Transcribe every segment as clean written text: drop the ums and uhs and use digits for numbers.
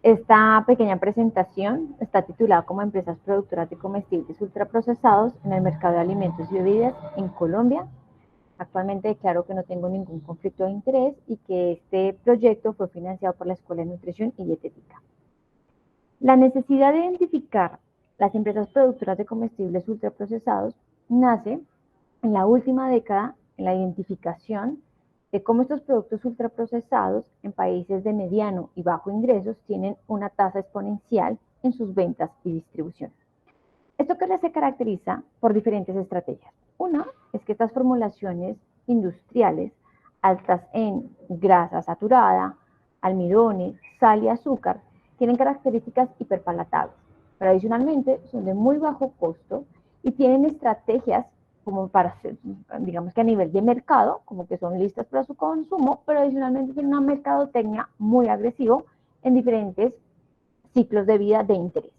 Esta pequeña presentación está titulada como Empresas Productoras de Comestibles Ultraprocesados en el Mercado de Alimentos y Bebidas en Colombia. Actualmente declaro que no tengo ningún conflicto de interés y que este proyecto fue financiado por la Escuela de Nutrición y Dietética. La necesidad de identificar las empresas productoras de comestibles ultraprocesados nace en la última década en la identificación de cómo estos productos ultraprocesados en países de mediano y bajo ingresos tienen una tasa exponencial en sus ventas y distribución. Esto que se caracteriza por diferentes estrategias. Una es que estas formulaciones industriales altas en grasa saturada, almidones, sal y azúcar tienen características hiperpalatables, pero adicionalmente son de muy bajo costo y tienen estrategias como para, digamos que a nivel de mercado, como que son listas para su consumo, pero adicionalmente tienen una mercadotecnia muy agresiva en diferentes ciclos de vida de interés.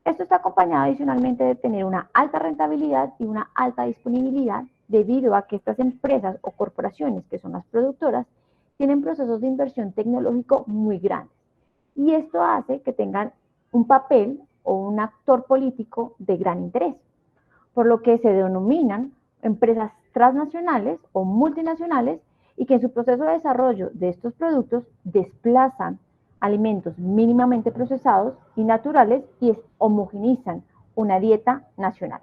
Esto está acompañado adicionalmente de tener una alta rentabilidad y una alta disponibilidad debido a que estas empresas o corporaciones, que son las productoras, tienen procesos de inversión tecnológico muy grandes. Y esto hace que tengan un papel o un actor político de gran interés, por lo que se denominan empresas transnacionales o multinacionales y que en su proceso de desarrollo de estos productos desplazan alimentos mínimamente procesados y naturales y homogenizan una dieta nacional.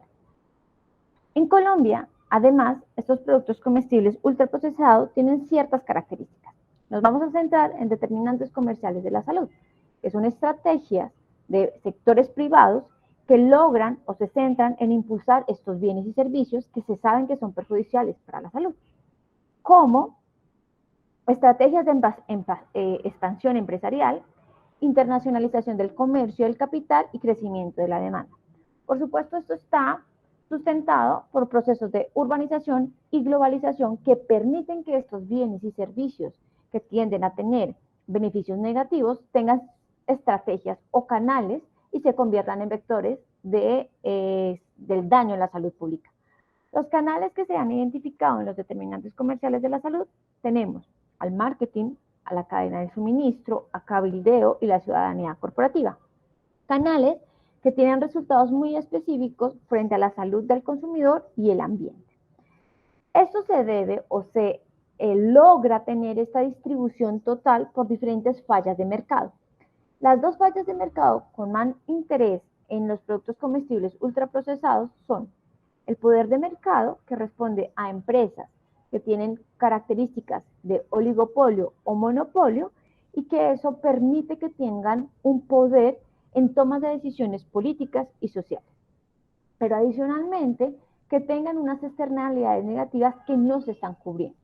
En Colombia, además, estos productos comestibles ultraprocesados tienen ciertas características. Nos vamos a centrar en determinantes comerciales de la salud, que son estrategias de sectores privados que logran o se centran en impulsar estos bienes y servicios que se saben que son perjudiciales para la salud, como estrategias de expansión empresarial, internacionalización del comercio, del capital y crecimiento de la demanda. Por supuesto, esto está sustentado por procesos de urbanización y globalización que permiten que estos bienes y servicios que tienden a tener beneficios negativos tengan estrategias o canales y se conviertan en vectores del daño en la salud pública. Los canales que se han identificado en los determinantes comerciales de la salud tenemos al marketing, a la cadena de suministro, a cabildeo y la ciudadanía corporativa. Canales que tienen resultados muy específicos frente a la salud del consumidor y el ambiente. Esto se debe o se logra tener esta distribución total por diferentes fallas de mercado. Las dos fallas de mercado con más interés en los productos comestibles ultraprocesados son el poder de mercado, que responde a empresas que tienen características de oligopolio o monopolio y que eso permite que tengan un poder en tomas de decisiones políticas y sociales. Pero adicionalmente, que tengan unas externalidades negativas que no se están cubriendo,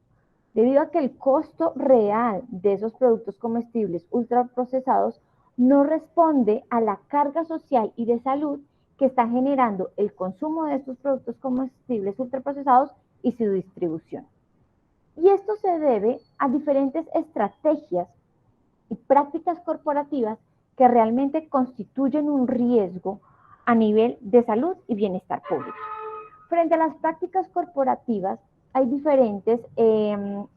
debido a que el costo real de esos productos comestibles ultraprocesados no responde a la carga social y de salud que está generando el consumo de estos productos comestibles ultraprocesados y su distribución. Y esto se debe a diferentes estrategias y prácticas corporativas que realmente constituyen un riesgo a nivel de salud y bienestar público. Frente a las prácticas corporativas, hay diferentes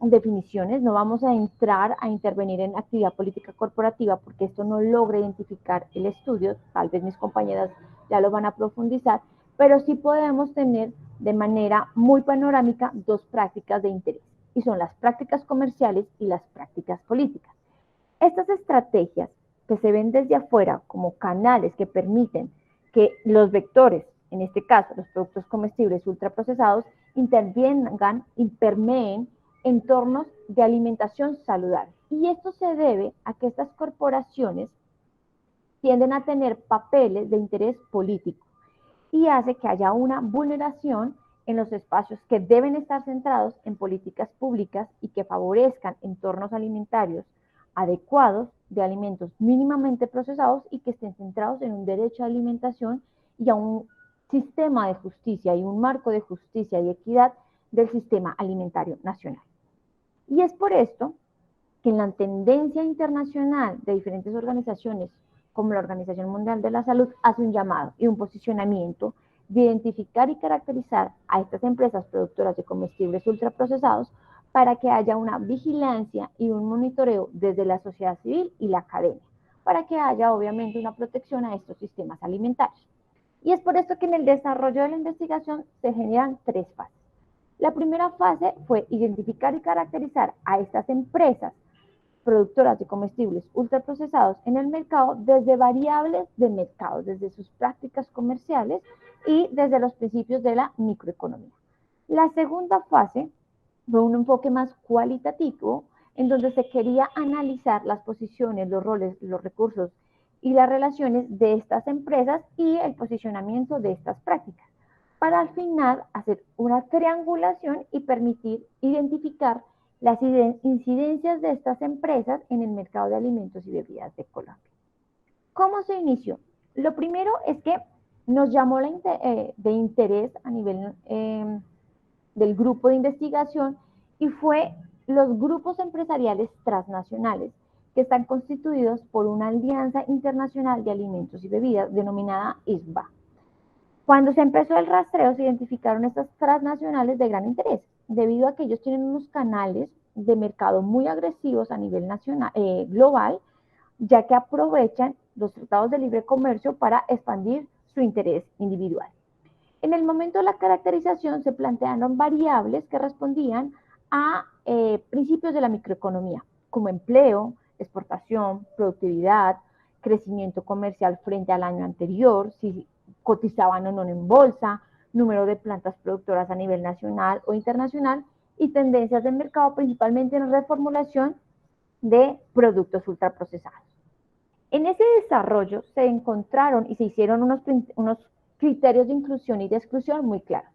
definiciones. No vamos a entrar a intervenir en actividad política corporativa porque esto no logra identificar el estudio. Tal vez mis compañeras ya lo van a profundizar, pero sí podemos tener de manera muy panorámica dos prácticas de interés, y son las prácticas comerciales y las prácticas políticas. Estas estrategias que se ven desde afuera como canales que permiten que los vectores, en este caso los productos comestibles ultraprocesados, intervengan y permeen entornos de alimentación saludable. Y esto se debe a que estas corporaciones tienden a tener papeles de interés político y hace que haya una vulneración en los espacios que deben estar centrados en políticas públicas y que favorezcan entornos alimentarios adecuados de alimentos mínimamente procesados y que estén centrados en un derecho a alimentación y a un sistema de justicia y un marco de justicia y equidad del sistema alimentario nacional. Y es por esto que en la tendencia internacional de diferentes organizaciones, como la Organización Mundial de la Salud, hace un llamado y un posicionamiento de identificar y caracterizar a estas empresas productoras de comestibles ultraprocesados para que haya una vigilancia y un monitoreo desde la sociedad civil y la academia, para que haya obviamente una protección a estos sistemas alimentarios. Y es por esto que en el desarrollo de la investigación se generan 3 fases. La primera fase fue identificar y caracterizar a estas empresas productoras de comestibles ultraprocesados en el mercado desde variables de mercado, desde sus prácticas comerciales y desde los principios de la microeconomía. La segunda fase fue un enfoque más cualitativo, en donde se quería analizar las posiciones, los roles, los recursos y las relaciones de estas empresas y el posicionamiento de estas prácticas, para al final hacer una triangulación y permitir identificar las incidencias de estas empresas en el mercado de alimentos y bebidas de Colombia. ¿Cómo se inició? Lo primero es que nos llamó de interés a nivel del grupo de investigación y fue los grupos empresariales transnacionales que están constituidos por una alianza internacional de alimentos y bebidas denominada ISBA. Cuando se empezó el rastreo se identificaron estas transnacionales de gran interés, debido a que ellos tienen unos canales de mercado muy agresivos a nivel nacional, global, ya que aprovechan los tratados de libre comercio para expandir su interés individual. En el momento de la caracterización se plantearon variables que respondían a principios de la microeconomía, como empleo, exportación, productividad, crecimiento comercial frente al año anterior, si cotizaban o no en bolsa, número de plantas productoras a nivel nacional o internacional y tendencias del mercado, principalmente en reformulación de productos ultraprocesados. En ese desarrollo se encontraron y se hicieron unos criterios de inclusión y de exclusión muy claros.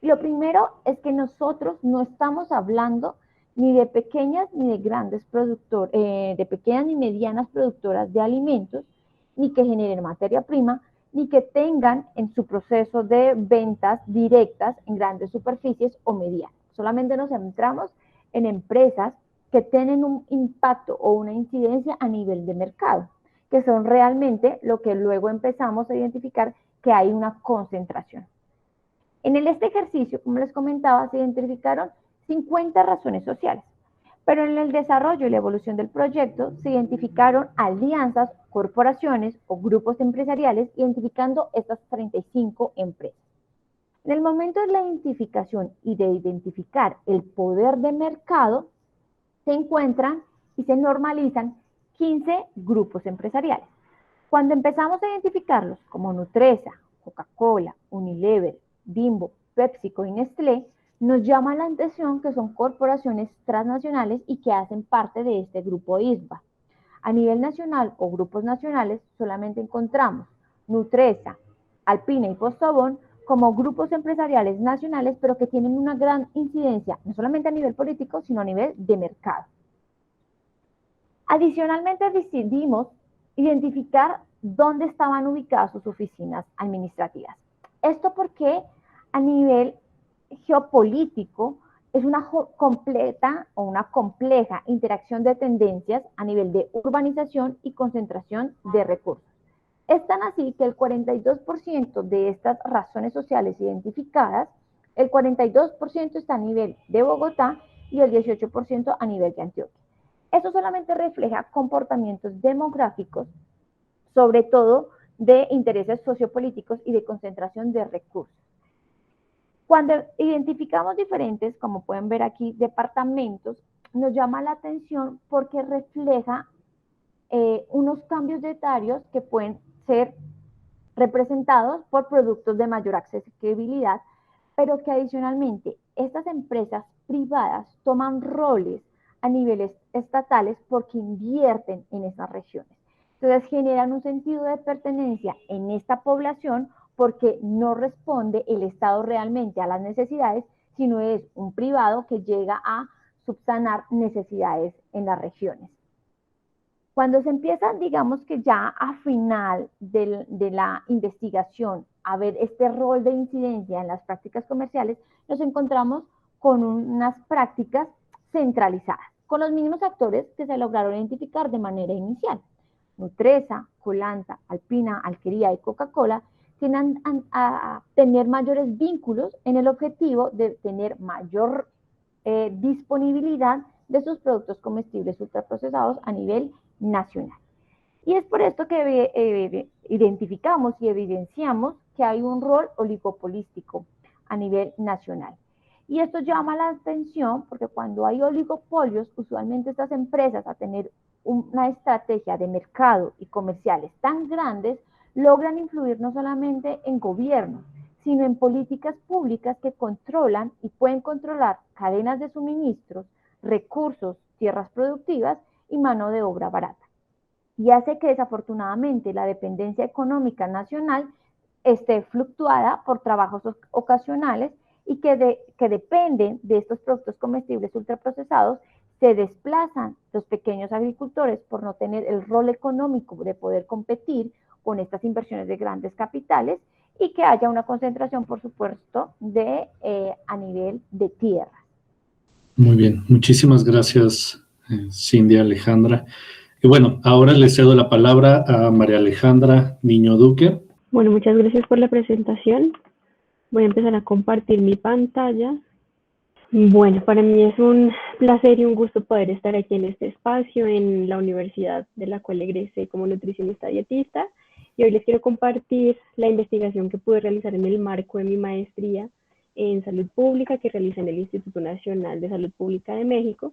Lo primero es que nosotros no estamos hablando ni de pequeñas ni de grandes productores, de pequeñas ni medianas productoras de alimentos, ni que generen materia prima, ni que tengan en su proceso de ventas directas en grandes superficies o medianas. Solamente nos centramos en empresas que tienen un impacto o una incidencia a nivel de mercado, que son realmente lo que luego empezamos a identificar que hay una concentración. En este ejercicio, como les comentaba, se identificaron 50 razones sociales, pero en el desarrollo y la evolución del proyecto se identificaron alianzas, corporaciones o grupos empresariales, identificando estas 35 empresas. En el momento de la identificación y de identificar el poder de mercado, se encuentran y se normalizan 15 grupos empresariales. Cuando empezamos a identificarlos como Nutresa, Coca-Cola, Unilever, Bimbo, PepsiCo y Nestlé, nos llama la atención que son corporaciones transnacionales y que hacen parte de este grupo ISBA. A nivel nacional o grupos nacionales solamente encontramos Nutresa, Alpina y Postobón como grupos empresariales nacionales, pero que tienen una gran incidencia, no solamente a nivel político, sino a nivel de mercado. Adicionalmente decidimos identificar dónde estaban ubicadas sus oficinas administrativas. Esto porque a nivel geopolítico es una completa o una compleja interacción de tendencias a nivel de urbanización y concentración de recursos. Es tan así que el 42% de estas razones sociales identificadas, el 42% está a nivel de Bogotá y el 18% a nivel de Antioquia. Eso solamente refleja comportamientos demográficos, sobre todo de intereses sociopolíticos y de concentración de recursos. Cuando identificamos diferentes, como pueden ver aquí, departamentos, nos llama la atención porque refleja unos cambios etarios que pueden ser representados por productos de mayor accesibilidad, pero que adicionalmente estas empresas privadas toman roles a niveles estatales porque invierten en esas regiones. Entonces generan un sentido de pertenencia en esta población porque no responde el Estado realmente a las necesidades, sino es un privado que llega a subsanar necesidades en las regiones. Cuando se empieza, digamos que ya a final de la investigación, a ver este rol de incidencia en las prácticas comerciales, nos encontramos con unas prácticas centralizadas, con los mismos actores que se lograron identificar de manera inicial. Nutresa, Colanta, Alpina, Alquería y Coca-Cola tienden a tener mayores vínculos en el objetivo de tener mayor disponibilidad de sus productos comestibles ultraprocesados a nivel nacional. Y es por esto que identificamos y evidenciamos que hay un rol oligopolístico a nivel nacional. Y esto llama la atención porque cuando hay oligopolios, usualmente estas empresas, a tener una estrategia de mercado y comerciales tan grandes, logran influir no solamente en gobiernos, sino en políticas públicas que controlan y pueden controlar cadenas de suministros, recursos, tierras productivas y mano de obra barata. Y hace que desafortunadamente la dependencia económica nacional esté fluctuada por trabajos ocasionales y que dependen de estos productos comestibles ultraprocesados, se desplazan los pequeños agricultores por no tener el rol económico de poder competir con estas inversiones de grandes capitales y que haya una concentración, por supuesto, a nivel de tierra. Muy bien, muchísimas gracias, Cindy Alejandra. Y bueno, ahora le cedo la palabra a María Alejandra Niño Duque. Bueno, muchas gracias por la presentación. Voy a empezar a compartir mi pantalla. Bueno, para mí es un placer y un gusto poder estar aquí en este espacio, en la universidad de la cual egresé como nutricionista dietista. Y hoy les quiero compartir la investigación que pude realizar en el marco de mi maestría en salud pública que realicé en el Instituto Nacional de Salud Pública de México.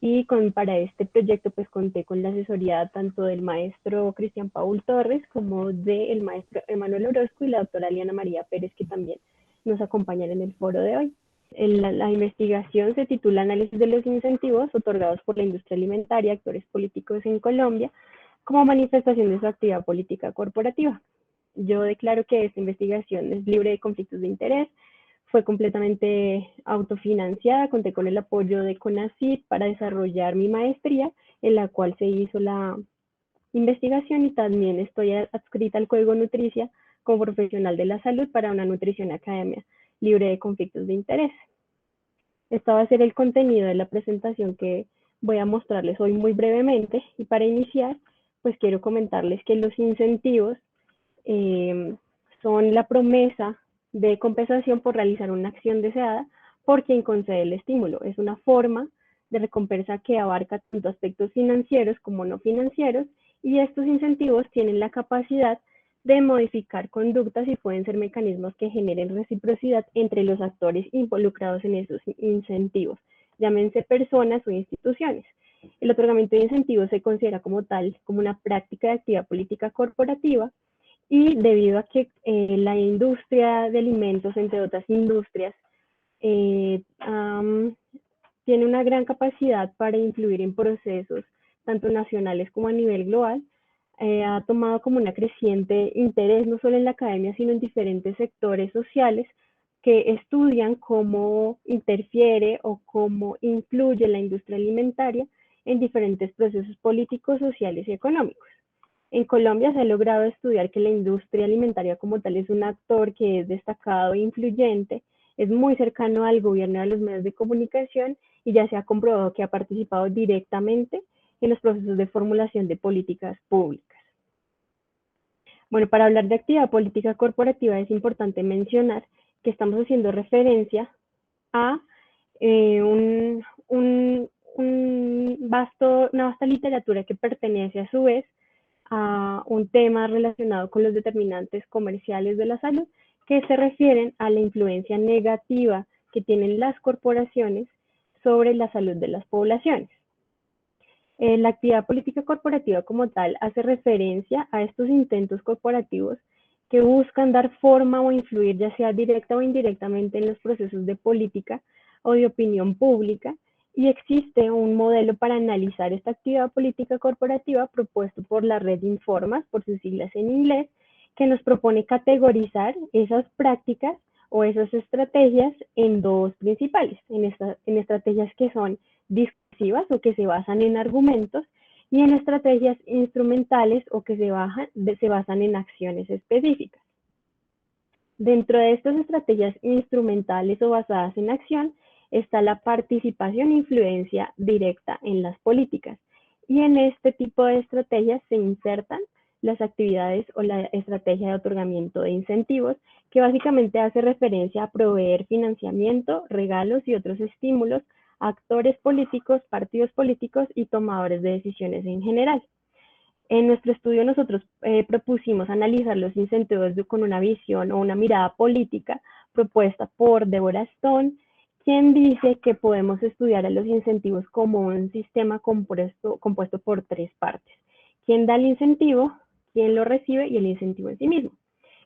Y para este proyecto pues conté con la asesoría tanto del maestro Cristian Paul Torres como del maestro Emanuel Orozco y la doctora Liana María Pérez, que también nos acompañan en el foro de hoy. La investigación se titula Análisis de los incentivos otorgados por la industria alimentaria a actores políticos en Colombia como manifestación de su actividad política corporativa. Yo declaro que esta investigación es libre de conflictos de interés, fue completamente autofinanciada, conté con el apoyo de CONACYT para desarrollar mi maestría, en la cual se hizo la investigación, y también estoy adscrita al Código Nutricia como profesional de la salud para una nutrición academia libre de conflictos de interés. Esto va a ser el contenido de la presentación que voy a mostrarles hoy muy brevemente, y para iniciar, pues quiero comentarles que los incentivos son la promesa de compensación por realizar una acción deseada por quien concede el estímulo. Es una forma de recompensa que abarca tanto aspectos financieros como no financieros, y estos incentivos tienen la capacidad de modificar conductas y pueden ser mecanismos que generen reciprocidad entre los actores involucrados en esos incentivos, llámense personas o instituciones. El otorgamiento de incentivos se considera como tal, como una práctica de actividad política corporativa, y debido a que la industria de alimentos, entre otras industrias, tiene una gran capacidad para influir en procesos tanto nacionales como a nivel global, ha tomado como una creciente interés no solo en la academia, sino en diferentes sectores sociales que estudian cómo interfiere o cómo influye la industria alimentaria en diferentes procesos políticos, sociales y económicos. En Colombia se ha logrado estudiar que la industria alimentaria como tal es un actor que es destacado e influyente, es muy cercano al gobierno y a los medios de comunicación, y ya se ha comprobado que ha participado directamente en los procesos de formulación de políticas públicas. Bueno, para hablar de actividad política corporativa es importante mencionar que estamos haciendo referencia a una vasta literatura que pertenece a su vez a un tema relacionado con los determinantes comerciales de la salud, que se refieren a la influencia negativa que tienen las corporaciones sobre la salud de las poblaciones. La actividad política corporativa como tal hace referencia a estos intentos corporativos que buscan dar forma o influir, ya sea directa o indirectamente, en los procesos de política o de opinión pública, y existe un modelo para analizar esta actividad política corporativa propuesto por la red Informas, por sus siglas en inglés, que nos propone categorizar esas prácticas o esas estrategias en dos principales, en estrategias que son discursivas o que se basan en argumentos, y en estrategias instrumentales o que se basan en acciones específicas. Dentro de estas estrategias instrumentales o basadas en acción está la participación e influencia directa en las políticas, y en este tipo de estrategias se insertan las actividades o la estrategia de otorgamiento de incentivos, que básicamente hace referencia a proveer financiamiento, regalos y otros estímulos a actores políticos, partidos políticos y tomadores de decisiones en general. En nuestro estudio nosotros propusimos analizar los incentivos con una visión o una mirada política propuesta por Deborah Stone, quien dice que podemos estudiar a los incentivos como un sistema compuesto por tres partes. ¿Quién da el incentivo? ¿Quién lo recibe? Y el incentivo en sí mismo.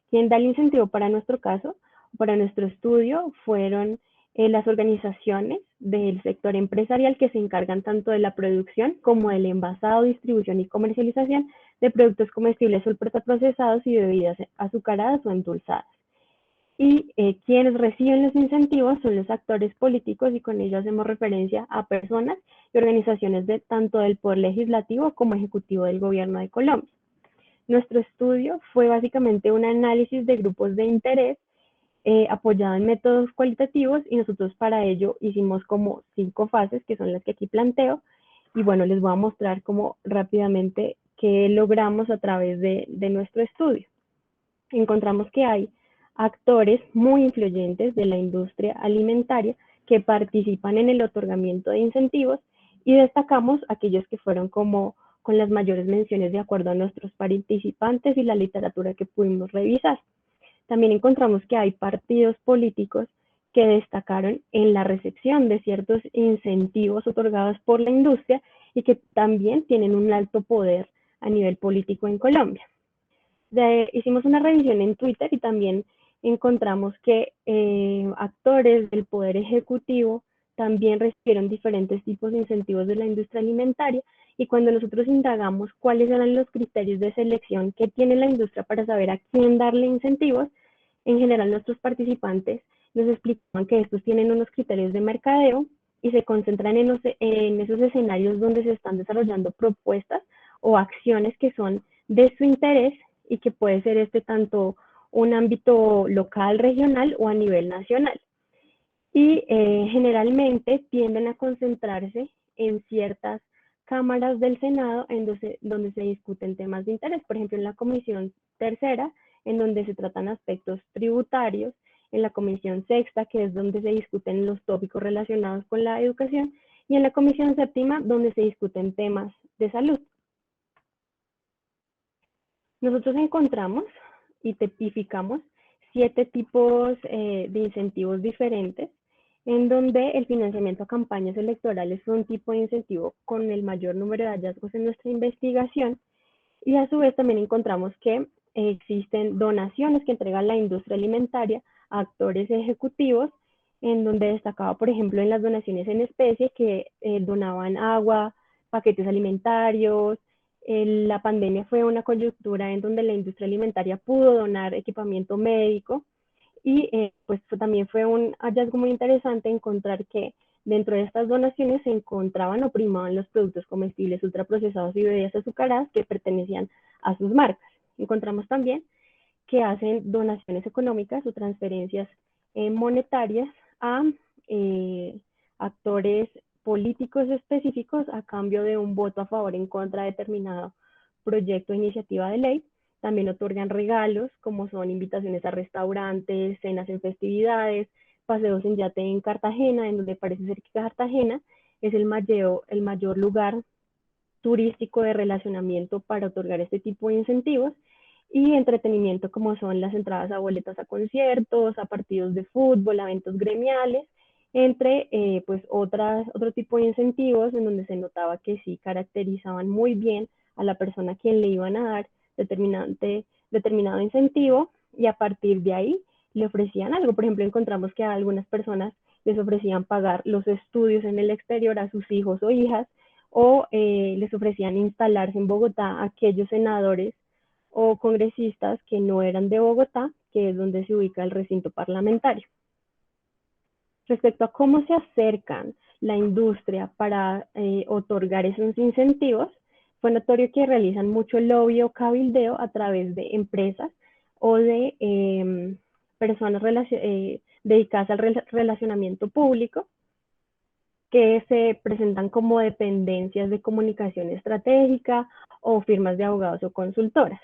¿Quién da el incentivo para nuestro caso? Para nuestro estudio fueron las organizaciones del sector empresarial que se encargan tanto de la producción como del envasado, distribución y comercialización de productos comestibles ultraprocesados y bebidas azucaradas o endulzadas. Y quienes reciben los incentivos son los actores políticos, y con ello hacemos referencia a personas y organizaciones tanto del poder legislativo como ejecutivo del gobierno de Colombia. Nuestro estudio fue básicamente un análisis de grupos de interés apoyado en métodos cualitativos, y nosotros para ello hicimos como 5 fases, que son las que aquí planteo, y bueno, les voy a mostrar como rápidamente qué logramos a través de nuestro estudio. Encontramos que hay actores muy influyentes de la industria alimentaria que participan en el otorgamiento de incentivos, y destacamos aquellos que fueron como con las mayores menciones de acuerdo a nuestros participantes y la literatura que pudimos revisar. También encontramos que hay partidos políticos que destacaron en la recepción de ciertos incentivos otorgados por la industria y que también tienen un alto poder a nivel político en Colombia. Hicimos una revisión en Twitter y también encontramos que actores del poder ejecutivo también recibieron diferentes tipos de incentivos de la industria alimentaria, y cuando nosotros indagamos cuáles eran los criterios de selección que tiene la industria para saber a quién darle incentivos, en general nuestros participantes nos explicaban que estos tienen unos criterios de mercadeo y se concentran en esos escenarios donde se están desarrollando propuestas o acciones que son de su interés, y que puede ser tanto un ámbito local, regional o a nivel nacional. Y generalmente tienden a concentrarse en ciertas cámaras del Senado donde se discuten temas de interés, por ejemplo en la Comisión Tercera, en donde se tratan aspectos tributarios, en la Comisión Sexta, que es donde se discuten los tópicos relacionados con la educación, y en la Comisión Séptima, donde se discuten temas de salud. Nosotros encontramos y tipificamos 7 tipos de incentivos diferentes, en donde el financiamiento a campañas electorales fue un tipo de incentivo con el mayor número de hallazgos en nuestra investigación, y a su vez también encontramos que existen donaciones que entrega la industria alimentaria a actores ejecutivos, en donde destacaba, por ejemplo, en las donaciones en especie que donaban agua, paquetes alimentarios. La pandemia fue una coyuntura en donde la industria alimentaria pudo donar equipamiento médico, y pues también fue un hallazgo muy interesante encontrar que dentro de estas donaciones se encontraban o primaban los productos comestibles ultraprocesados y bebidas azucaradas que pertenecían a sus marcas. Encontramos también que hacen donaciones económicas o transferencias monetarias a actores políticos específicos a cambio de un voto a favor en contra de determinado proyecto o iniciativa de ley. También otorgan regalos, como son invitaciones a restaurantes, cenas en festividades, paseos en yate en Cartagena, en donde parece ser que Cartagena es el mayor lugar turístico de relacionamiento para otorgar este tipo de incentivos, y entretenimiento, como son las entradas a boletas a conciertos, a partidos de fútbol, a eventos gremiales, entre pues otro tipo de incentivos en donde se notaba que sí caracterizaban muy bien a la persona a quien le iban a dar determinado incentivo, y a partir de ahí le ofrecían algo. Por ejemplo, encontramos que a algunas personas les ofrecían pagar los estudios en el exterior a sus hijos o hijas, o les ofrecían instalarse en Bogotá a aquellos senadores o congresistas que no eran de Bogotá, que es donde se ubica el recinto parlamentario. Respecto a cómo se acercan la industria para otorgar esos incentivos, fue notorio que realizan mucho lobby o cabildeo a través de empresas o de personas dedicadas al relacionamiento público, que se presentan como dependencias de comunicación estratégica o firmas de abogados o consultoras.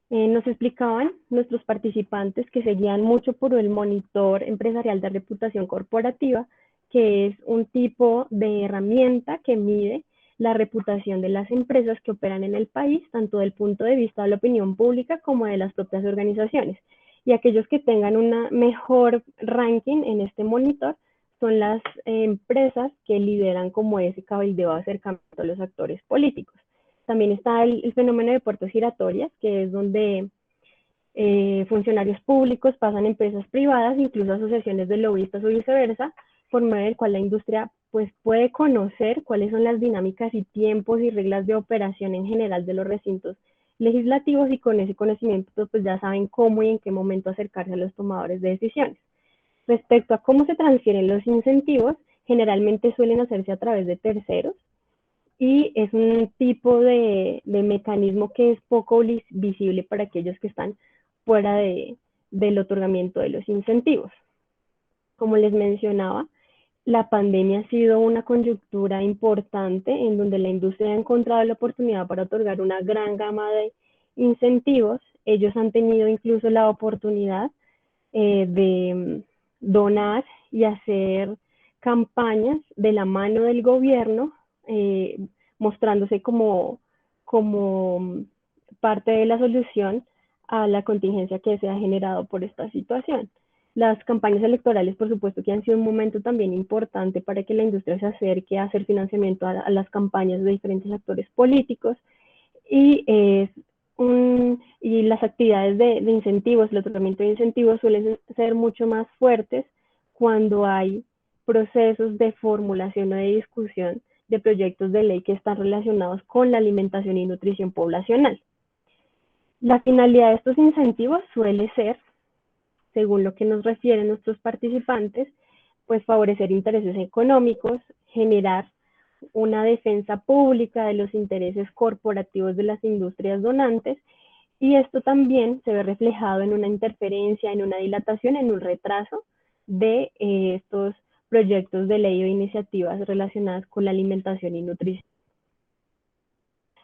Nos explicaban nuestros participantes que seguían mucho por el monitor empresarial de reputación corporativa, que es un tipo de herramienta que mide la reputación de las empresas que operan en el país, tanto del punto de vista de la opinión pública como de las propias organizaciones. Y aquellos que tengan un mejor ranking en este monitor son las empresas que lideran como ese cabildeo de acercamiento a los actores políticos. También está el fenómeno de puertas giratorias, que es donde funcionarios públicos pasan a empresas privadas, incluso asociaciones de lobistas o viceversa, por medio del cual la industria pues, puede conocer cuáles son las dinámicas y tiempos y reglas de operación en general de los recintos legislativos, y con ese conocimiento pues ya saben cómo y en qué momento acercarse a los tomadores de decisiones. Respecto a cómo se transfieren los incentivos, generalmente suelen hacerse a través de terceros, y es un tipo de mecanismo que es poco visible para aquellos que están fuera del otorgamiento de los incentivos. Como les mencionaba, la pandemia ha sido una coyuntura importante en donde la industria ha encontrado la oportunidad para otorgar una gran gama de incentivos. Ellos han tenido incluso la oportunidad de donar y hacer campañas de la mano del gobierno, mostrándose como parte de la solución a la contingencia que se ha generado por esta situación. Las campañas electorales, por supuesto, que han sido un momento también importante para que la industria se acerque a hacer financiamiento a las campañas de diferentes actores políticos, y las actividades de incentivos, el otorgamiento de incentivos suelen ser mucho más fuertes cuando hay procesos de formulación o de discusión de proyectos de ley que están relacionados con la alimentación y nutrición poblacional. La finalidad de estos incentivos suele ser, según lo que nos refieren nuestros participantes, pues favorecer intereses económicos, generar una defensa pública de los intereses corporativos de las industrias donantes, y esto también se ve reflejado en una interferencia, en una dilatación, en un retraso de estos proyectos de ley o iniciativas relacionadas con la alimentación y nutrición.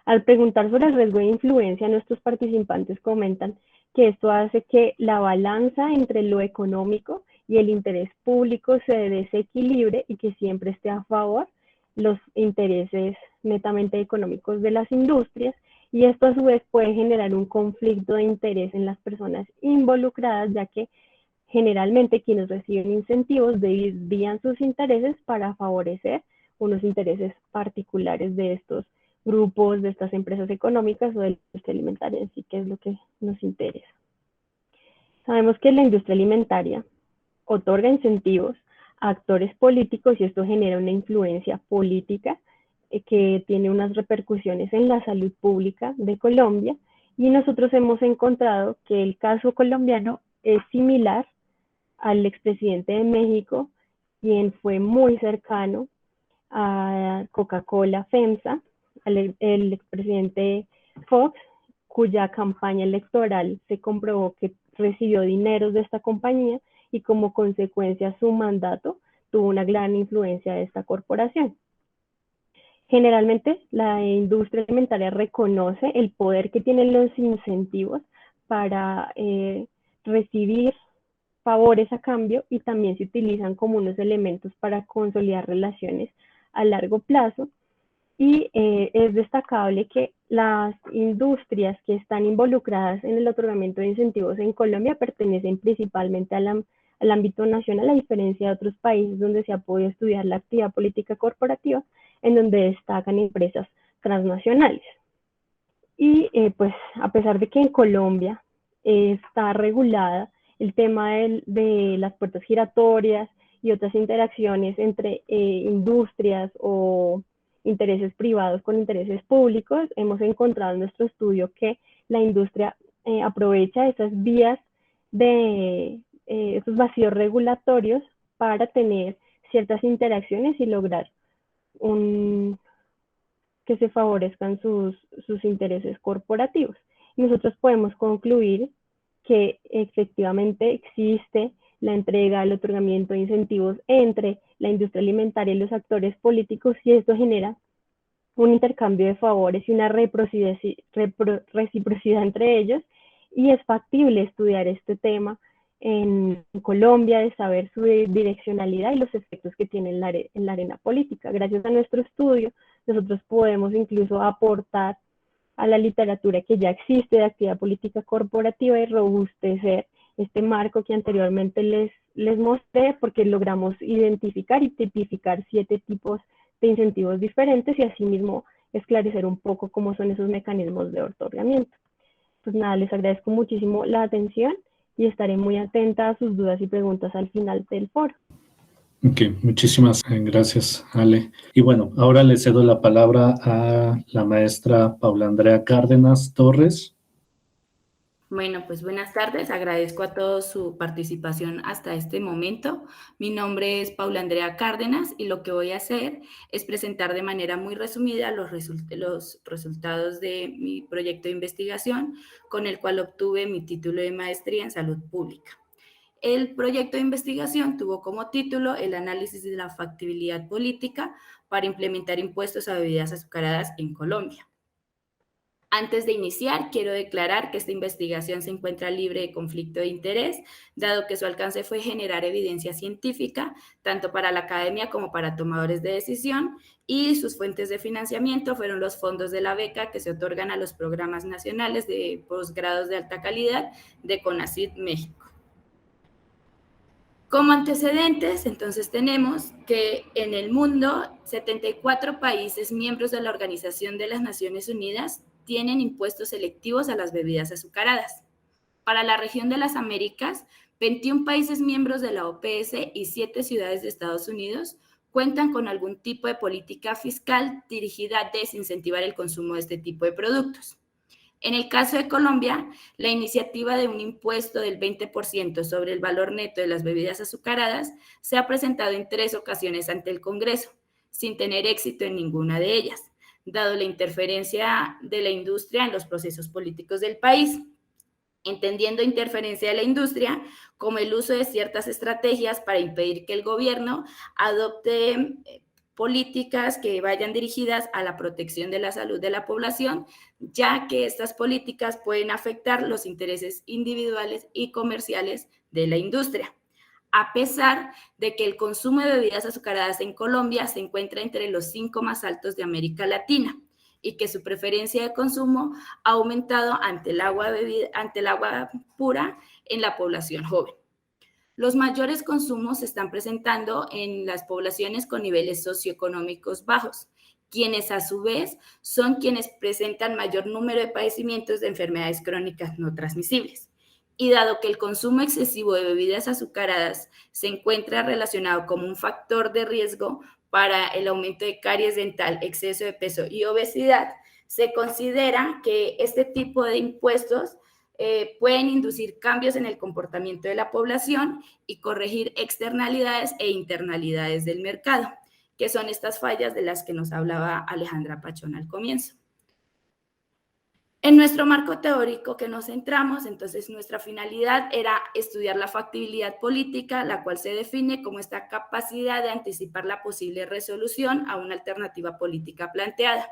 Al preguntar sobre el riesgo de influencia, nuestros participantes comentan que esto hace que la balanza entre lo económico y el interés público se desequilibre y que siempre esté a favor los intereses netamente económicos de las industrias, y esto a su vez puede generar un conflicto de interés en las personas involucradas, ya que generalmente quienes reciben incentivos desvían sus intereses para favorecer unos intereses particulares de estos grupos, de estas empresas económicas o de la industria alimentaria en sí, que es lo que nos interesa. Sabemos que la industria alimentaria otorga incentivos a actores políticos, y esto genera una influencia política que tiene unas repercusiones en la salud pública de Colombia, y nosotros hemos encontrado que el caso colombiano es similar al expresidente de México, quien fue muy cercano a Coca-Cola FEMSA, el expresidente Fox, cuya campaña electoral se comprobó que recibió dineros de esta compañía, y como consecuencia su mandato tuvo una gran influencia de esta corporación. Generalmente la industria alimentaria reconoce el poder que tienen los incentivos para recibir favores a cambio, y también se utilizan como unos elementos para consolidar relaciones a largo plazo. Y es destacable que las industrias que están involucradas en el otorgamiento de incentivos en Colombia pertenecen principalmente al ámbito nacional, a diferencia de otros países donde se ha podido estudiar la actividad política corporativa, en donde destacan empresas transnacionales. Y pues a pesar de que en Colombia está regulada el tema de las puertas giratorias y otras interacciones entre industrias o intereses privados con intereses públicos, hemos encontrado en nuestro estudio que la industria aprovecha esas vías de esos vacíos regulatorios para tener ciertas interacciones y lograr que se favorezcan sus intereses corporativos. Y nosotros podemos concluir que efectivamente existe la entrega, el otorgamiento de incentivos entre la industria alimentaria y los actores políticos, y esto genera un intercambio de favores y una reciprocidad entre ellos, y es factible estudiar este tema en Colombia, de saber su direccionalidad y los efectos que tiene en la arena política. Gracias a nuestro estudio, nosotros podemos incluso aportar a la literatura que ya existe de actividad política corporativa y robustecer este marco que anteriormente les mostré, porque logramos identificar y tipificar 7 tipos de incentivos diferentes y asimismo esclarecer un poco cómo son esos mecanismos de otorgamiento. Pues nada, les agradezco muchísimo la atención y estaré muy atenta a sus dudas y preguntas al final del foro. Ok, muchísimas gracias, Ale. Y bueno, ahora le cedo la palabra a la maestra Paula Andrea Cárdenas Torres. Bueno, pues buenas tardes. Agradezco a todos su participación hasta este momento. Mi nombre es Paula Andrea Cárdenas y lo que voy a hacer es presentar de manera muy resumida los resultados de mi proyecto de investigación con el cual obtuve mi título de maestría en salud pública. El proyecto de investigación tuvo como título el análisis de la factibilidad política para implementar impuestos a bebidas azucaradas en Colombia. Antes de iniciar, quiero declarar que esta investigación se encuentra libre de conflicto de interés, dado que su alcance fue generar evidencia científica, tanto para la academia como para tomadores de decisión, y sus fuentes de financiamiento fueron los fondos de la beca que se otorgan a los programas nacionales de posgrados de alta calidad de CONACYT México. Como antecedentes, entonces tenemos que en el mundo, 74 países miembros de la Organización de las Naciones Unidas tienen impuestos selectivos a las bebidas azucaradas. Para la región de las Américas, 21 países miembros de la OPS y 7 ciudades de Estados Unidos cuentan con algún tipo de política fiscal dirigida a desincentivar el consumo de este tipo de productos. En el caso de Colombia, la iniciativa de un impuesto del 20% sobre el valor neto de las bebidas azucaradas se ha presentado en 3 ocasiones ante el Congreso, sin tener éxito en ninguna de ellas, dado la interferencia de la industria en los procesos políticos del país, entendiendo interferencia de la industria como el uso de ciertas estrategias para impedir que el gobierno adopte políticas que vayan dirigidas a la protección de la salud de la población, ya que estas políticas pueden afectar los intereses individuales y comerciales de la industria. A pesar de que el consumo de bebidas azucaradas en Colombia se encuentra entre los 5 más altos de América Latina y que su preferencia de consumo ha aumentado ante el agua pura en la población joven. Los mayores consumos se están presentando en las poblaciones con niveles socioeconómicos bajos, quienes a su vez son quienes presentan mayor número de padecimientos de enfermedades crónicas no transmisibles. Y dado que el consumo excesivo de bebidas azucaradas se encuentra relacionado como un factor de riesgo para el aumento de caries dental, exceso de peso y obesidad, se considera que este tipo de impuestos pueden inducir cambios en el comportamiento de la población y corregir externalidades e internalidades del mercado, que son estas fallas de las que nos hablaba Alejandra Pachón al comienzo. En nuestro marco teórico que nos centramos, entonces nuestra finalidad era estudiar la factibilidad política, la cual se define como esta capacidad de anticipar la posible resolución a una alternativa política planteada.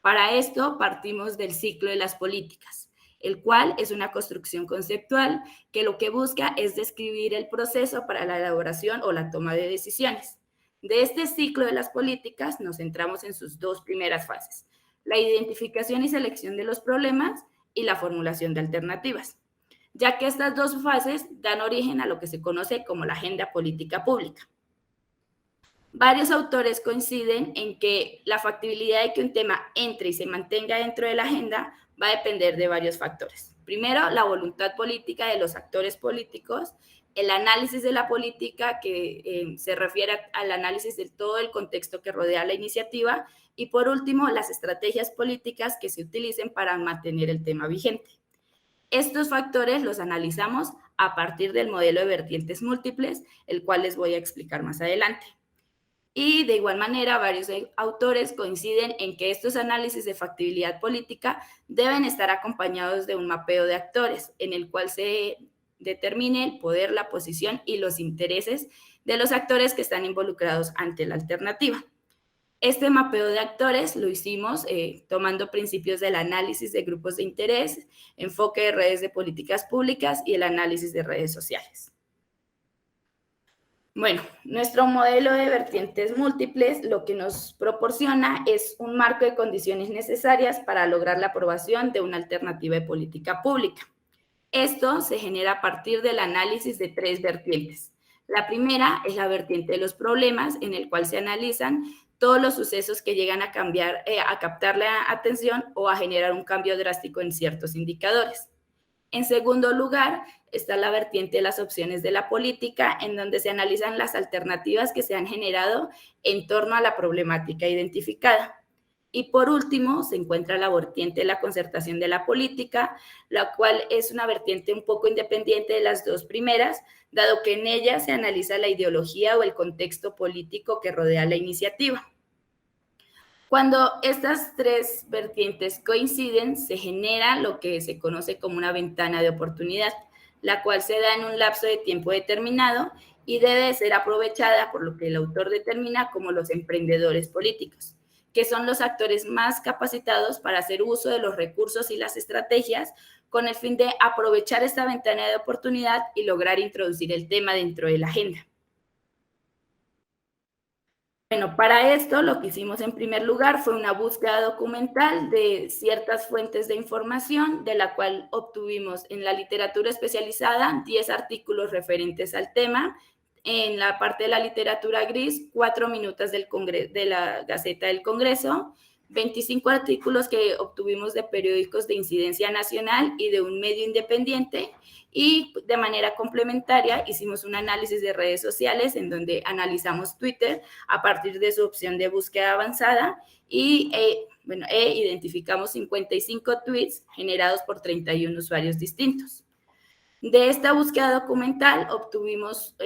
Para esto partimos del ciclo de las políticas, el cual es una construcción conceptual que lo que busca es describir el proceso para la elaboración o la toma de decisiones. De este ciclo de las políticas nos centramos en sus 2 primeras fases: la identificación y selección de los problemas y la formulación de alternativas, ya que estas 2 fases dan origen a lo que se conoce como la agenda política pública. Varios autores coinciden en que la factibilidad de que un tema entre y se mantenga dentro de la agenda va a depender de varios factores. Primero, la voluntad política de los actores políticos, el análisis de la política, que se refiere al análisis de todo el contexto que rodea la iniciativa, y por último, las estrategias políticas que se utilicen para mantener el tema vigente. Estos factores los analizamos a partir del modelo de vertientes múltiples, el cual les voy a explicar más adelante. Y de igual manera, varios autores coinciden en que estos análisis de factibilidad política deben estar acompañados de un mapeo de actores, en el cual se determine el poder, la posición y los intereses de los actores que están involucrados ante la alternativa. Este mapeo de actores lo hicimos tomando principios del análisis de grupos de interés, enfoque de redes de políticas públicas y el análisis de redes sociales. Bueno, nuestro modelo de vertientes múltiples lo que nos proporciona es un marco de condiciones necesarias para lograr la aprobación de una alternativa de política pública. Esto se genera a partir del análisis de 3 vertientes. La primera es la vertiente de los problemas, en el cual se analizan todos los sucesos que llegan a cambiar, a captar la atención o a generar un cambio drástico en ciertos indicadores. En segundo lugar, está la vertiente de las opciones de la política, en donde se analizan las alternativas que se han generado en torno a la problemática identificada. Y por último, se encuentra la vertiente de la concertación de la política, la cual es una vertiente un poco independiente de las dos primeras, dado que en ella se analiza la ideología o el contexto político que rodea la iniciativa. Cuando estas 3 vertientes coinciden, se genera lo que se conoce como una ventana de oportunidad, la cual se da en un lapso de tiempo determinado y debe ser aprovechada por lo que el autor determina como los emprendedores políticos, que son los actores más capacitados para hacer uso de los recursos y las estrategias con el fin de aprovechar esta ventana de oportunidad y lograr introducir el tema dentro de la agenda. Bueno, para esto lo que hicimos en primer lugar fue una búsqueda documental de ciertas fuentes de información, de la cual obtuvimos en la literatura especializada 10 artículos referentes al tema, en la parte de la literatura gris, 4 minutos de la Gaceta del Congreso, 25 artículos que obtuvimos de periódicos de incidencia nacional y de un medio independiente, y de manera complementaria hicimos un análisis de redes sociales en donde analizamos Twitter a partir de su opción de búsqueda avanzada y identificamos 55 tweets generados por 31 usuarios distintos. De esta búsqueda documental obtuvimos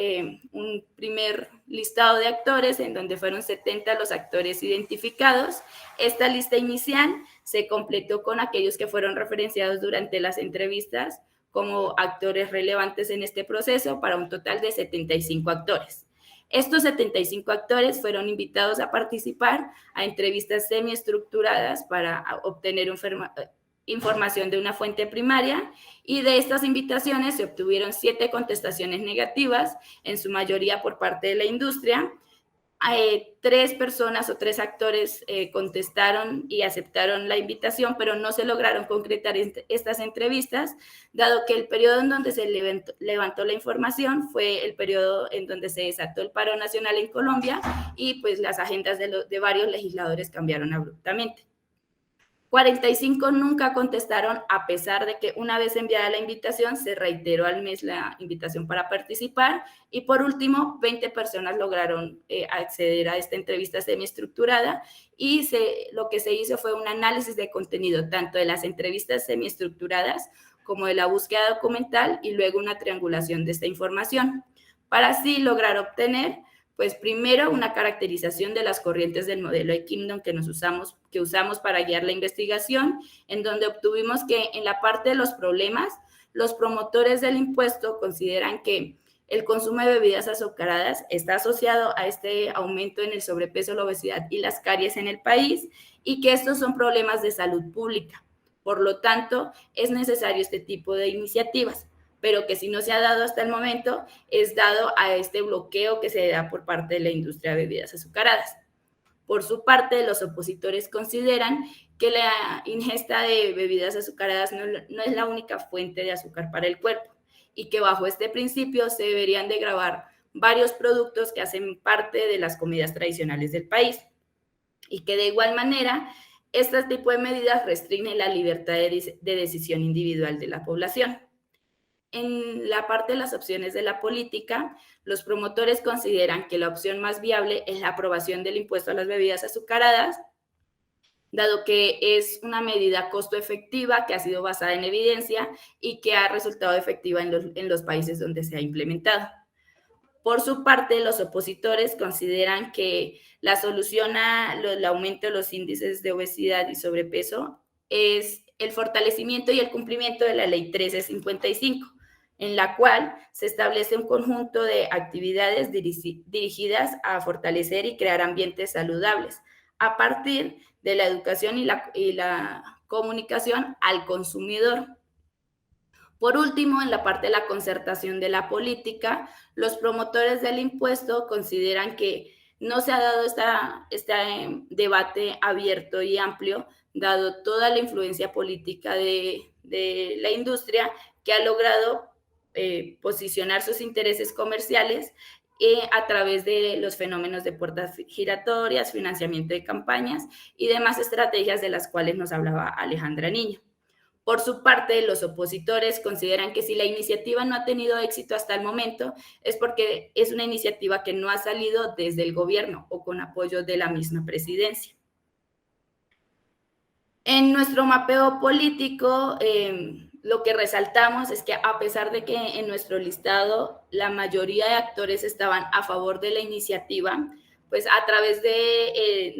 un primer listado de actores en donde fueron 70 los actores identificados. Esta lista inicial se completó con aquellos que fueron referenciados durante las entrevistas como actores relevantes en este proceso para un total de 75 actores. Estos 75 actores fueron invitados a participar a entrevistas semiestructuradas para obtener información de una fuente primaria, y de estas invitaciones se obtuvieron 7 contestaciones negativas, en su mayoría por parte de la industria. 3 personas o 3 actores contestaron y aceptaron la invitación, pero no se lograron concretar estas entrevistas, dado que el periodo en donde se levantó la información fue el periodo en donde se desató el paro nacional en Colombia y pues las agendas de varios legisladores cambiaron abruptamente. 45 nunca contestaron, a pesar de que una vez enviada la invitación se reiteró al mes la invitación para participar, y por último 20 personas lograron acceder a esta entrevista semiestructurada, y lo que se hizo fue un análisis de contenido tanto de las entrevistas semiestructuradas como de la búsqueda documental y luego una triangulación de esta información para así lograr obtener pues primero una caracterización de las corrientes del modelo de Kingdom que usamos para guiar la investigación, en donde obtuvimos que en la parte de los problemas, los promotores del impuesto consideran que el consumo de bebidas azucaradas está asociado a este aumento en el sobrepeso, la obesidad y las caries en el país, y que estos son problemas de salud pública. Por lo tanto, es necesario este tipo de iniciativas, pero que si no se ha dado hasta el momento, es dado a este bloqueo que se da por parte de la industria de bebidas azucaradas. Por su parte, los opositores consideran que la ingesta de bebidas azucaradas no es la única fuente de azúcar para el cuerpo, y que bajo este principio se deberían de gravar varios productos que hacen parte de las comidas tradicionales del país, y que de igual manera, este tipo de medidas restringen la libertad de decisión individual de la población. En la parte de las opciones de la política, los promotores consideran que la opción más viable es la aprobación del impuesto a las bebidas azucaradas, dado que es una medida costo efectiva que ha sido basada en evidencia y que ha resultado efectiva en los países donde se ha implementado. Por su parte, los opositores consideran que la solución al aumento de los índices de obesidad y sobrepeso es el fortalecimiento y el cumplimiento de la Ley 1355, en la cual se establece un conjunto de actividades dirigidas a fortalecer y crear ambientes saludables, a partir de la educación y la comunicación al consumidor. Por último, en la parte de la concertación de la política, los promotores del impuesto consideran que no se ha dado este debate abierto y amplio, dado toda la influencia política de la industria que ha logrado posicionar sus intereses comerciales a través de los fenómenos de puertas giratorias, financiamiento de campañas y demás estrategias de las cuales nos hablaba Alejandra Niño. Por su parte, los opositores consideran que si la iniciativa no ha tenido éxito hasta el momento es porque es una iniciativa que no ha salido desde el gobierno o con apoyo de la misma presidencia. En nuestro mapeo político, lo que resaltamos es que a pesar de que en nuestro listado la mayoría de actores estaban a favor de la iniciativa, pues a través de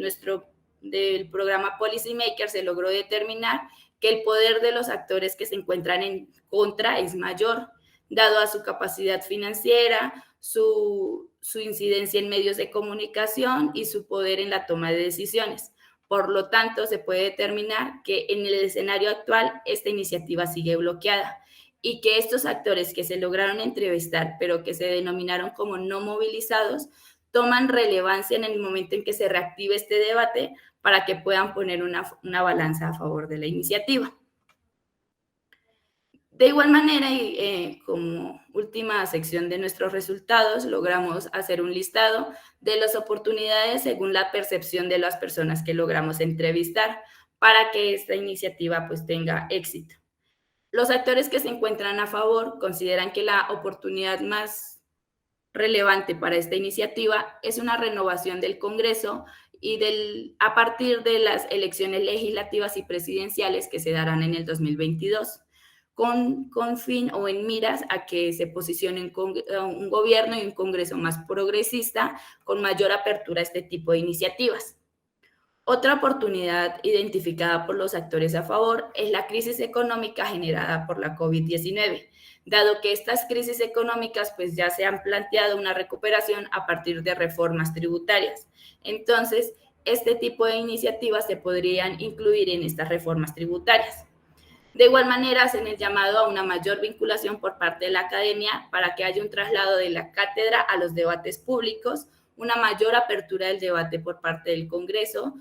del programa Policymaker se logró determinar que el poder de los actores que se encuentran en contra es mayor, dado a su capacidad financiera, su incidencia en medios de comunicación y su poder en la toma de decisiones. Por lo tanto, se puede determinar que en el escenario actual esta iniciativa sigue bloqueada y que estos actores que se lograron entrevistar, pero que se denominaron como no movilizados, toman relevancia en el momento en que se reactive este debate para que puedan poner una balanza a favor de la iniciativa. De igual manera, y como última sección de nuestros resultados, logramos hacer un listado de las oportunidades según la percepción de las personas que logramos entrevistar para que esta iniciativa pues tenga éxito. Los actores que se encuentran a favor consideran que la oportunidad más relevante para esta iniciativa es una renovación del Congreso y a partir de las elecciones legislativas y presidenciales que se darán en el 2022, con fin o en miras a que se posicione un gobierno y un Congreso más progresista con mayor apertura a este tipo de iniciativas. Otra oportunidad identificada por los actores a favor es la crisis económica generada por la COVID-19, dado que estas crisis económicas pues ya se han planteado una recuperación a partir de reformas tributarias. Entonces, este tipo de iniciativas se podrían incluir en estas reformas tributarias. De igual manera, hacen el llamado a una mayor vinculación por parte de la academia para que haya un traslado de la cátedra a los debates públicos, una mayor apertura del debate por parte del Congreso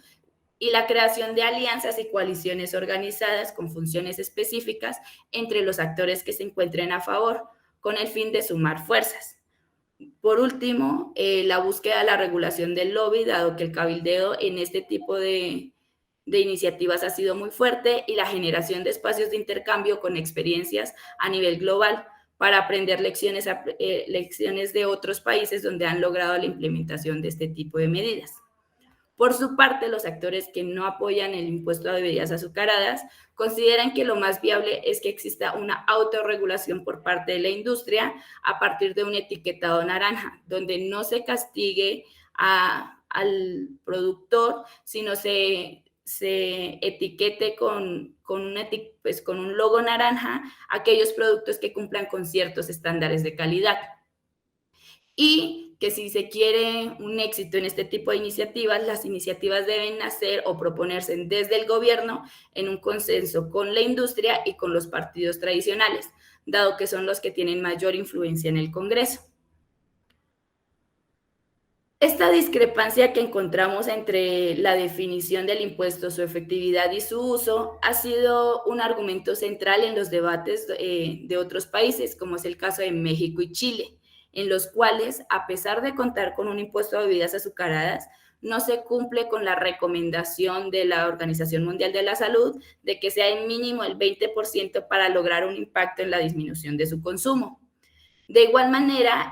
y la creación de alianzas y coaliciones organizadas con funciones específicas entre los actores que se encuentren a favor, con el fin de sumar fuerzas. Por último, la búsqueda de la regulación del lobby, dado que el cabildeo en este tipo de iniciativas ha sido muy fuerte, y la generación de espacios de intercambio con experiencias a nivel global para aprender lecciones de otros países donde han logrado la implementación de este tipo de medidas. Por su parte, los actores que no apoyan el impuesto a bebidas azucaradas consideran que lo más viable es que exista una autorregulación por parte de la industria a partir de un etiquetado naranja, donde no se castigue al productor, sino se etiquete con un logo naranja aquellos productos que cumplan con ciertos estándares de calidad. Y que si se quiere un éxito en este tipo de iniciativas, las iniciativas deben nacer o proponerse desde el gobierno en un consenso con la industria y con los partidos tradicionales, dado que son los que tienen mayor influencia en el Congreso. Esta discrepancia que encontramos entre la definición del impuesto, su efectividad y su uso ha sido un argumento central en los debates de otros países, como es el caso de México y Chile, en los cuales, a pesar de contar con un impuesto a bebidas azucaradas, no se cumple con la recomendación de la Organización Mundial de la Salud de que sea el mínimo el 20% para lograr un impacto en la disminución de su consumo. De igual manera,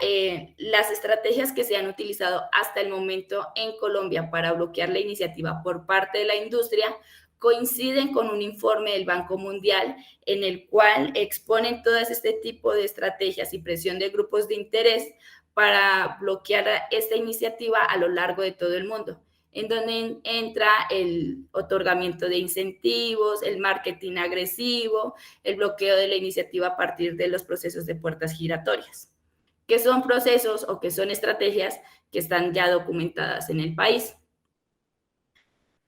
las estrategias que se han utilizado hasta el momento en Colombia para bloquear la iniciativa por parte de la industria coinciden con un informe del Banco Mundial en el cual exponen todas este tipo de estrategias y presión de grupos de interés para bloquear esta iniciativa a lo largo de todo el mundo, en donde entra el otorgamiento de incentivos, el marketing agresivo, el bloqueo de la iniciativa a partir de los procesos de puertas giratorias, que son procesos o que son estrategias que están ya documentadas en el país.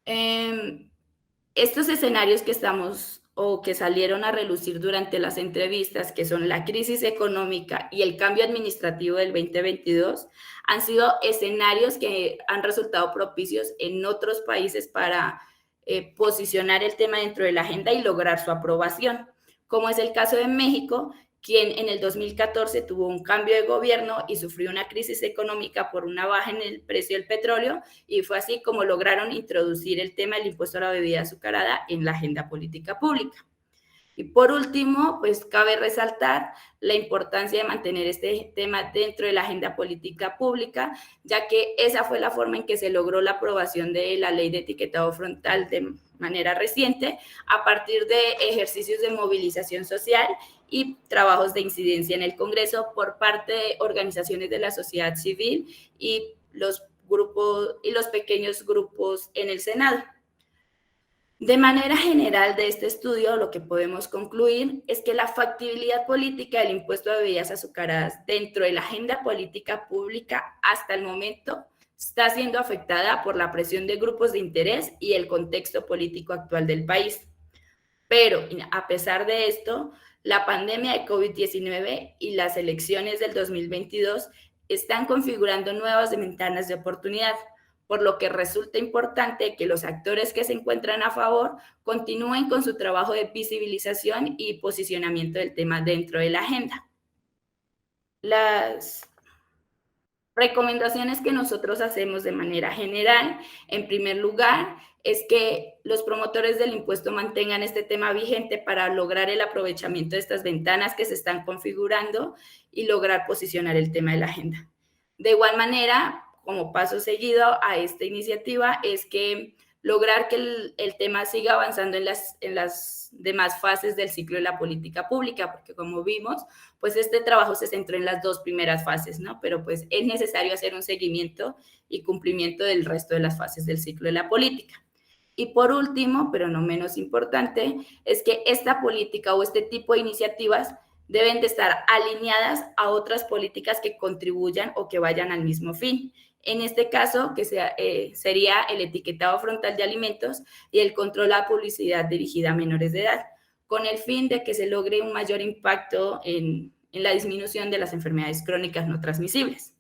Estos escenarios que estamos o que salieron a relucir durante las entrevistas, que son la crisis económica y el cambio administrativo del 2022, han sido escenarios que han resultado propicios en otros países para posicionar el tema dentro de la agenda y lograr su aprobación, como es el caso de México, quien en el 2014 tuvo un cambio de gobierno y sufrió una crisis económica por una baja en el precio del petróleo, y fue así como lograron introducir el tema del impuesto a la bebida azucarada en la agenda política pública. Y por último, pues cabe resaltar la importancia de mantener este tema dentro de la agenda política pública, ya que esa fue la forma en que se logró la aprobación de la ley de etiquetado frontal de manera reciente, a partir de ejercicios de movilización social y trabajos de incidencia en el Congreso por parte de organizaciones de la sociedad civil y los pequeños grupos en el Senado. De manera general de este estudio, lo que podemos concluir es que la factibilidad política del impuesto a bebidas azucaradas dentro de la agenda política pública hasta el momento está siendo afectada por la presión de grupos de interés y el contexto político actual del país. Pero a pesar de esto, la pandemia de COVID-19 y las elecciones del 2022 están configurando nuevas ventanas de oportunidad, por lo que resulta importante que los actores que se encuentran a favor continúen con su trabajo de visibilización y posicionamiento del tema dentro de la agenda. Las recomendaciones que nosotros hacemos de manera general, en primer lugar, es que los promotores del impuesto mantengan este tema vigente para lograr el aprovechamiento de estas ventanas que se están configurando y lograr posicionar el tema de la agenda. De igual manera, como paso seguido a esta iniciativa, es que lograr que el tema siga avanzando en las demás fases del ciclo de la política pública, porque como vimos, pues este trabajo se centró en las dos primeras fases, ¿no? Pero pues es necesario hacer un seguimiento y cumplimiento del resto de las fases del ciclo de la política. Y por último, pero no menos importante, es que esta política o este tipo de iniciativas deben de estar alineadas a otras políticas que contribuyan o que vayan al mismo fin. En este caso, que sería el etiquetado frontal de alimentos y el control a la publicidad dirigida a menores de edad, con el fin de que se logre un mayor impacto en la disminución de las enfermedades crónicas no transmisibles.